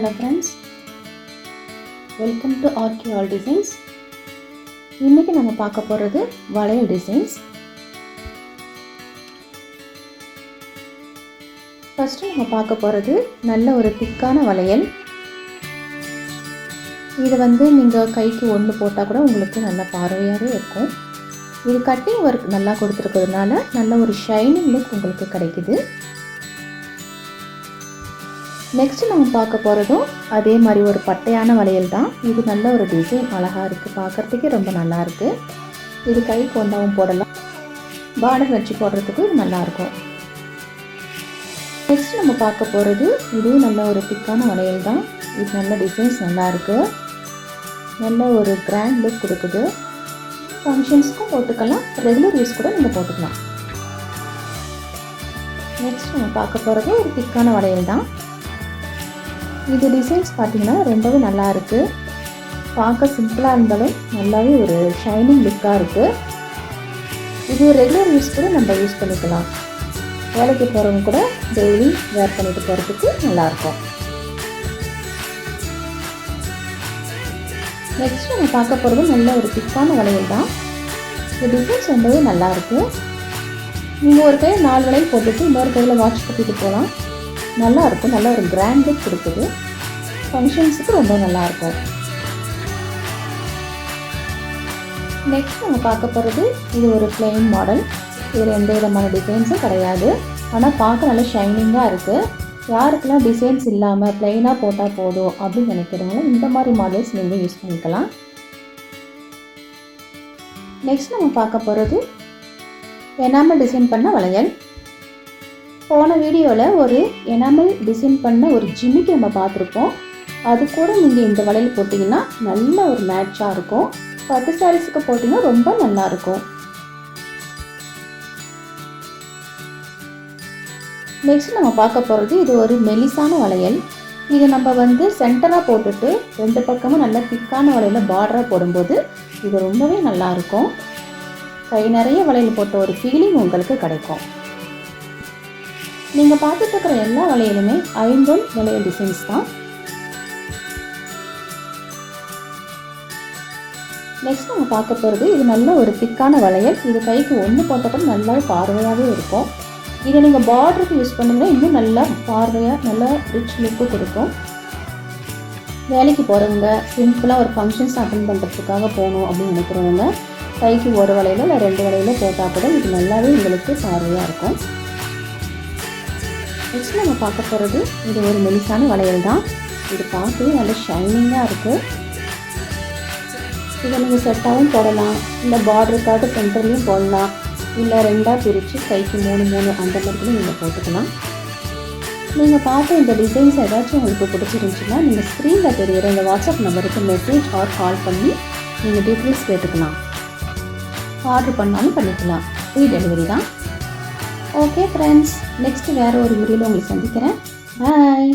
Hello friends, welcome to RK All Designs. இன்னைக்கு நம்ம பார்க்க போறது வளையல் டிசைன்ஸ். ஃபர்ஸ்ட் நம்ம பார்க்க போறது நல்ல ஒரு திக்கான வளையல். இது நீங்க கைக்கு ஒன்று போட்டா கூட உங்களுக்கு நல்ல பார்வையாவே இருக்கும். இது கட்டிங் வர்க் நல்லா கொடுத்திருக்கிறதுனால நல்ல ஒரு ஷைனிங் லுக் உங்களுக்கு கிடைக்குது. நெக்ஸ்ட் நம்ம பார்க்க போகிறதும் அதே மாதிரி ஒரு பட்டையான வளையல் தான். இது நல்ல ஒரு டிசைன் அழகாக இருக்குது, பார்க்குறதுக்கே ரொம்ப நல்லா இருக்குது. இது கைக்கு ஒன்றாவும் போடலாம், பார்டர் வச்சு போடுறதுக்கு இது நல்லாயிருக்கும். நெக்ஸ்ட் நம்ம பார்க்க போகிறது இதுவும் நல்ல ஒரு திக்கான வளையல் தான். இது நல்ல டிசைன்ஸ் நல்லா இருக்குது, நல்ல ஒரு கிராண்ட் லுக் கொடுக்குது. ஃபங்க்ஷன்ஸ்க்கும் போட்டுக்கலாம், ரெகுலர் யூஸ் கூட நீங்கள் போட்டுக்கலாம். நெக்ஸ்ட் நம்ம பார்க்க போகிறது ஒரு திக்கான வளையல் தான். இது டிசைன்ஸ் பார்த்தீங்கன்னா ரொம்பவே நல்லா இருக்குது. பார்க்க சிம்பிளாக இருந்தாலும் நல்லாவே ஒரு ஷைனிங் லுக்காக இருக்குது. இது ரெகுலர் யூஸ் கூட நம்ம யூஸ் பண்ணிக்கலாம். வேலைக்கு போகிறவங்க கூட டெய்லி வேர் பண்ணிட்டு போகிறதுக்கு நல்லாயிருக்கும். நெக்ஸ்ட் நம்ம பார்க்க போகிறது நல்ல ஒரு திக்கான வளையல் தான். இந்த டிசைன்ஸ் ரொம்பவே நல்லாயிருக்கு. நீங்கள் ஒரு கையில் 4 வளையல் போட்டுட்டு இன்னொரு கையில் வாட்ச் கட்டிட்டு போகலாம். நல்லாயிருக்கும், நல்ல ஒரு கிராண்ட் லுக் கொடுக்குது. ஃபங்க்ஷன்ஸுக்கு ரொம்ப நல்லாயிருக்கும். நெக்ஸ்ட் நம்ம பார்க்க போகிறது இது ஒரு பிளெயின் மாடல். இதில் எந்த விதமான டிசைன்ஸும் கிடையாது, ஆனால் பார்க்க நல்லா ஷைனிங்காக இருக்குது. யாருக்கெல்லாம் டிசைன்ஸ் இல்லாமல் பிளெயினாக போட்டால் போதும் அப்படின்னு நினைக்கிறவங்க இந்த மாதிரி மாடல்ஸ் நீங்கள் யூஸ் பண்ணிக்கலாம். நெக்ஸ்ட் நம்ம பார்க்க போகிறது எனாமல் டிசைன் பண்ண வளையல். போன வீடியோவில் ஒரு எனாமல் டிசைன் பண்ண ஒரு ஜிமிக்கு நம்ம பார்த்துருப்போம். அது கூட நீங்கள் இந்த வளையல் போட்டிங்கன்னா நல்ல ஒரு மேட்சாக இருக்கும். பட்டு சாரீஸுக்கு போட்டிங்கன்னா ரொம்ப நல்லாயிருக்கும். நெக்ஸ்ட் நம்ம பார்க்க போகிறது இது ஒரு மெலிசான வளையல். இது நம்ம சென்டராக போட்டுட்டு 2 பக்கமும் நல்ல திக்கான வளையலில் பார்டராக போடும்போது இது ரொம்பவே நல்லாயிருக்கும். கை நிறைய வளையல் போட்ட ஒரு ஃபீலிங் உங்களுக்கு கிடைக்கும். நீங்கள் பார்த்துட்டு இருக்கிற எல்லா வளையலுமே ஐம்பொன் வளையல் டிசைன்ஸ் தான். நெக்ஸ்ட் நம்ம பார்க்க போகிறது இது நல்ல ஒரு திக்கான வளையல். இது கைக்கு ஒன்று போட்டப்போ நல்லா பார்வையாகவே இருக்கும். இதை நீங்கள் பார்டருக்கு யூஸ் பண்ணிங்கன்னா இன்னும் நல்லா பார்வையாக நல்லா ரிச் லுக்கு கொடுக்கும். வேலைக்கு போகிறவங்க, சிம்பிளாக ஒரு ஃபங்க்ஷன்ஸ் அட்டெண்ட் பண்ணுறதுக்காக போகணும் அப்படின்னு நினைக்கிறவங்க கைக்கு ஒரு வளையலோ இல்லை 2 வளையலோ போட்டால் கூட இது நல்லாவே உங்களுக்கு பார்வையாக இருக்கும். நெக்ஸ்ட் நம்ம பார்க்க போகிறது இது ஒரு மெலிசான வளையல் தான். இது பார்க்கவே நல்ல ஷைனிங்காக இருக்குது. இதை நீங்கள் செட்டாகவும் போடலாம், இல்லை பார்டருக்காக சென்டர்லேயும் போடலாம், இல்லை 2ஆக பிரித்து கைக்கு 3 அந்த மாதிரி நீங்கள் போட்டுக்கலாம். நீங்கள் பார்த்த இந்த டிசைன்ஸ் ஏதாச்சும் உங்களுக்கு பிடிச்சிருந்துச்சுன்னா நீங்கள் ஸ்க்ரீனில் தெரிகிற இந்த வாட்ஸ்அப் நம்பருக்கு மெசேஜ் ஆர் கால் பண்ணி நீங்கள் டீட்டெயில்ஸ் கேட்டுக்கலாம். ஆர்டர் பண்ணாலும் பண்ணிக்கலாம், ஃப்ரீ டெலிவரி தான். ஓகே ஃப்ரெண்ட்ஸ், நெக்ஸ்ட் வேறு ஒரு வீடியோவில் உங்களை சந்திக்கிறேன். பாய்.